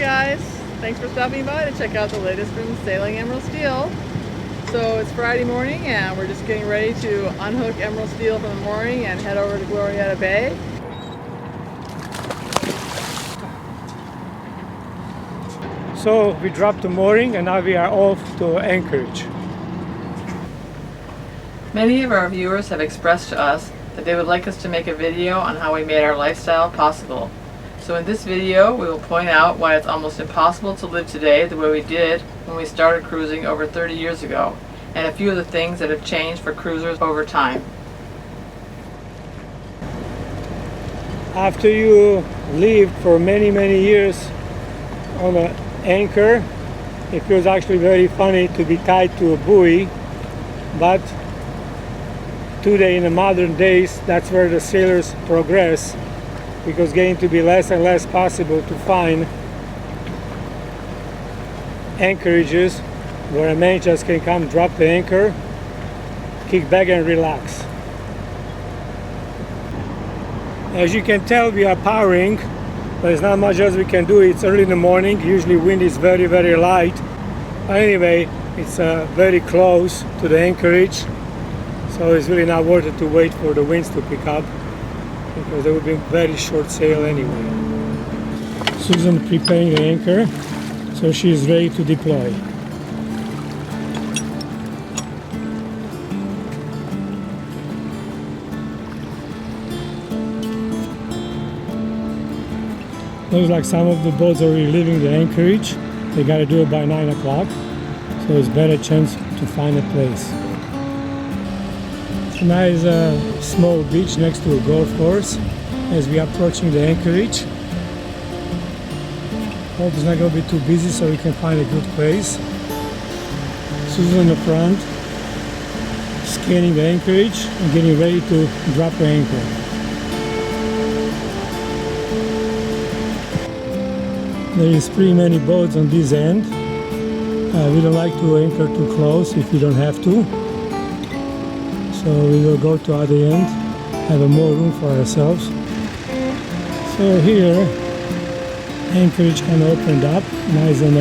guys, thanks for stopping by to check out the latest from Sailing Emerald Steel. So it's Friday morning and we're just getting ready to unhook Emerald Steel from the mooring and head over to Glorietta Bay. So we dropped the mooring and now we are off to Anchorage. Many of our viewers have expressed to us that they would like us to make a video on how we made our lifestyle possible. So in this video, we will point out why it's almost impossible to live today the way we did when we started cruising over 30 years ago, and a few of the things that have changed for cruisers over time. After you lived for many years on an anchor, it feels actually very funny to be tied to a buoy, but today in the modern days, that's where the sailors progress, because it's getting to be less and less possible to find anchorages where a man just can come, drop the anchor, kick back and relax. As you can tell, we are powering, but there's not much else we can do. It's early in the morning, usually wind is very light. But anyway, it's very close to the anchorage, so it's really not worth it to wait for the winds to pick up, because there will be very short sail anyway. Susan preparing the anchor, so she is ready to deploy. Looks like some of the boats are already leaving the anchorage. They got to do it by 9 o'clock, so it's better chance to find a place. Nice small beach next to a golf course as we are approaching the anchorage. Hope it's not going to be too busy so we can find a good place. Susan in the front, scanning the anchorage and getting ready to drop the anchor. There is pretty many boats on this end. We don't like to anchor too close if we don't have to. So we will go to other end, have a more room for ourselves. So here, anchorage kind of opened up, nice and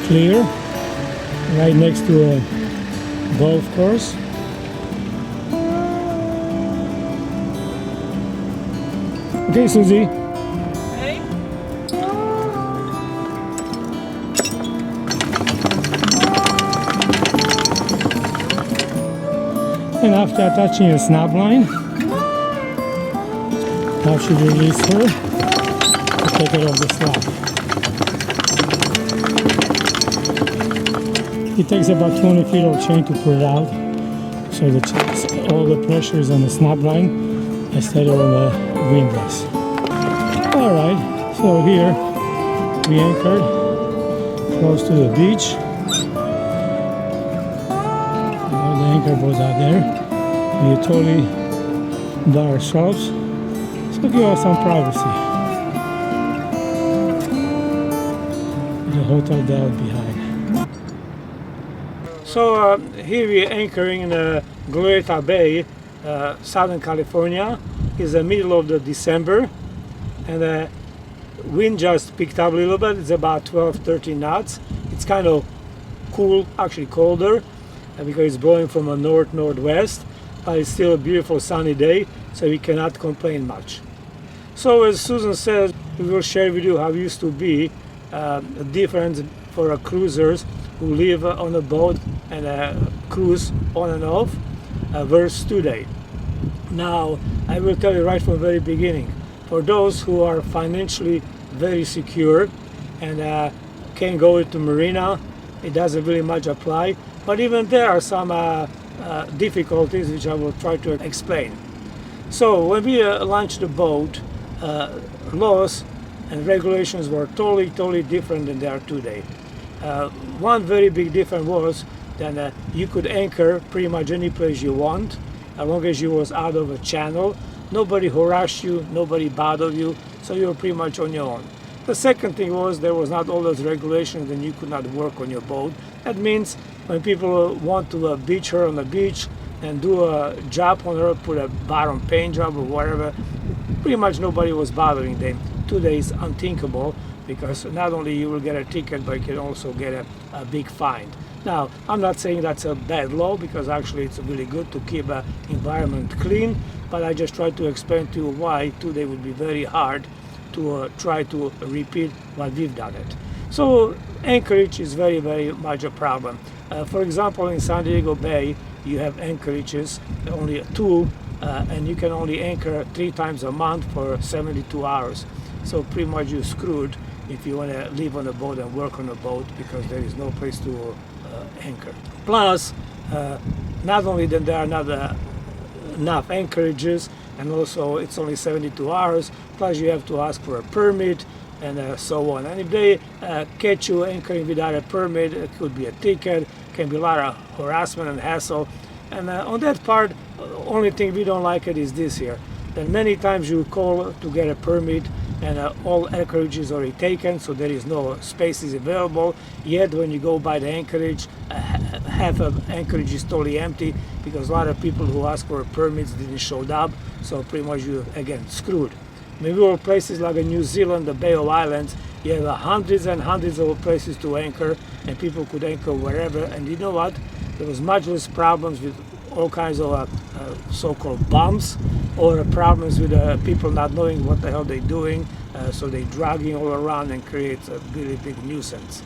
clear, right next to a golf course. Okay, Susie. Ready? And after attaching a snap line, now she release her to take it off the slab. It takes about 20 feet of chain to pull it out, so that all the pressure is on the snap line instead of on the windlass. Alright, so here we anchored close to the beach. The anchor boats out there. We are totally by ourselves, so give us some privacy. The hotel there behind. So here we are anchoring in Glorietta Bay, Southern California. It's the middle of the December, and the wind just picked up a little bit. It's about 12-13 knots. It's kind of cool, actually colder, because it's blowing from a northwest. But it's still a beautiful sunny day, so we cannot complain much. So as Susan says, we will share with you how it used to be, a difference for cruisers who live on a boat and cruise on and off versus today. Now, I will tell you right from the very beginning, for those who are financially very secure and can go to marina, it doesn't really much apply, but even there are some difficulties which I will try to explain. So when we launched the boat, laws and regulations were totally different than they are today. One very big difference was that you could anchor pretty much any place you want, as long as you was out of a channel. Nobody harassed you, nobody bothered you, so you were pretty much on your own. The second thing was there was not all those regulations and you could not work on your boat. That means when people want to beach her on the beach and do a job on her, put a bottom paint job or whatever, pretty much nobody was bothering them. Today is unthinkable because not only you will get a ticket, but you can also get a big fine. Now, I'm not saying that's a bad law, because actually it's really good to keep the environment clean, but I just try to explain to you why today would be very hard to try to repeat what we've done it. So anchorage is very, very much a problem. For example, in San Diego Bay, you have anchorages, only 2, and you can only anchor 3 times a month for 72 hours. So pretty much you're screwed if you want to live on a boat and work on a boat, because there is no place to anchor. Plus, not only that there are not enough anchorages, and also it's only 72 hours, plus you have to ask for a permit, and so on. And if they catch you anchoring without a permit, it could be a ticket, can be a lot of harassment and hassle. And on that part, only thing we don't like it is this here. Then many times you call to get a permit, and all anchorage is already taken, so there is no spaces available. Yet when you go by the anchorage, half of anchorage is totally empty, because a lot of people who ask for permits didn't show up. So pretty much you again screwed. Maybe all places like in New Zealand, the Bay of Islands, you have hundreds and hundreds of places to anchor, and people could anchor wherever. And you know what? There was much less problems with all kinds of so-called bumps, or problems with people not knowing what the hell they're doing, so they're dragging all around and creates a really big nuisance.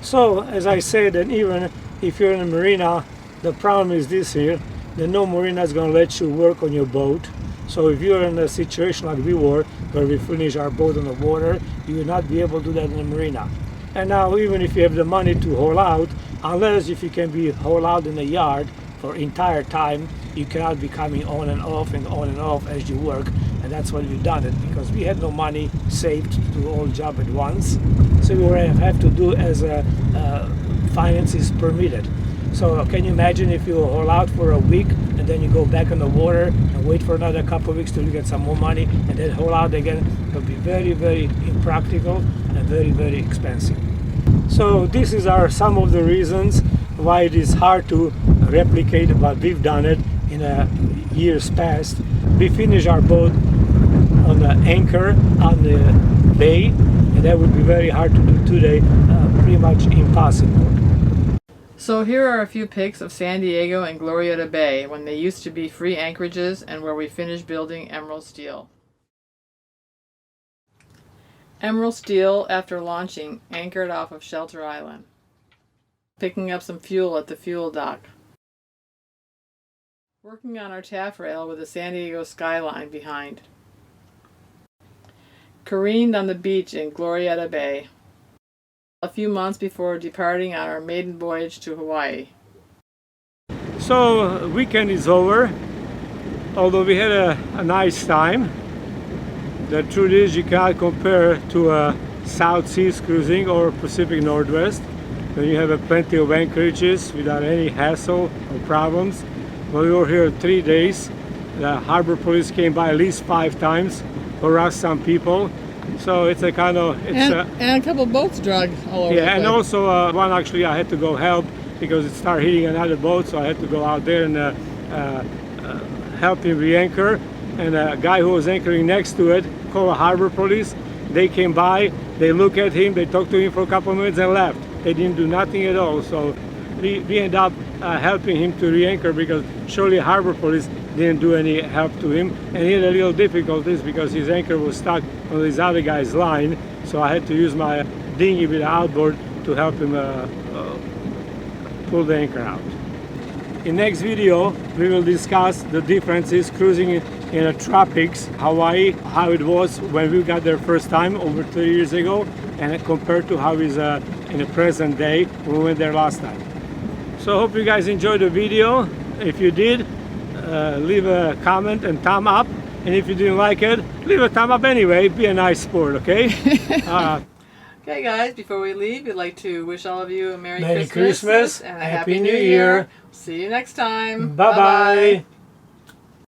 So as I said, and even if you're in a marina, the problem is this here, that no marina is going to let you work on your boat. So if you're in a situation like we were, where we finish our boat on the water, you will not be able to do that in a marina. And now even if you have the money to haul out, unless if you can be haul out in the yard for entire time, you cannot be coming on and off and on and off as you work. And that's why we've done it, because we had no money saved to do all job at once. So we have to do as finances permitted. So can you imagine if you haul out for a week and then you go back on the water and wait for another couple of weeks till you get some more money and then haul out again? It will be very, very impractical and very, very expensive. So this is some of the reasons why it is hard to replicate what we've done it in years past. We finished our boat on the anchor on the bay, and that would be very hard to do today, pretty much impossible. So here are a few pics of San Diego and Glorieta Bay when they used to be free anchorages and where we finished building Emerald Steel. Emerald Steel, after launching, anchored off of Shelter Island, picking up some fuel at the fuel dock, working on our taffrail with the San Diego skyline behind, careened on the beach in Glorieta Bay, a few months before departing on our maiden voyage to Hawaii. So weekend is over, although we had a nice time. The truth is you cannot compare to South Seas cruising or Pacific Northwest, when you have plenty of anchorages without any hassle or problems. Well, we were here 3 days. The harbor police came by at least 5 times, harassed some people. So it's a kind of... and a couple boats dragged all over. Yeah, and also one actually I had to go help because it started hitting another boat, so I had to go out there and help him re-anchor. And a guy who was anchoring next to it called the harbor police. They came by, they looked at him, they talked to him for a couple of minutes and left. They didn't do nothing at all. So we ended up helping him to re-anchor, because surely harbor police didn't do any help to him, and he had a little difficulties because his anchor was stuck on this other guy's line, so I had to use my dinghy with the outboard to help him pull the anchor out. In next video we will discuss the differences cruising in the tropics, Hawaii, how it was when we got there first time over 3 years ago, and compared to how it is in the present day when we went there last time. So I hope you guys enjoyed the video. If you did, leave a comment and thumb up, and if you didn't like it, leave a thumb up anyway. Be a nice sport, okay? Okay guys, before we leave, we'd like to wish all of you a Merry Christmas and a Happy New Year. See you next time. Bye-bye.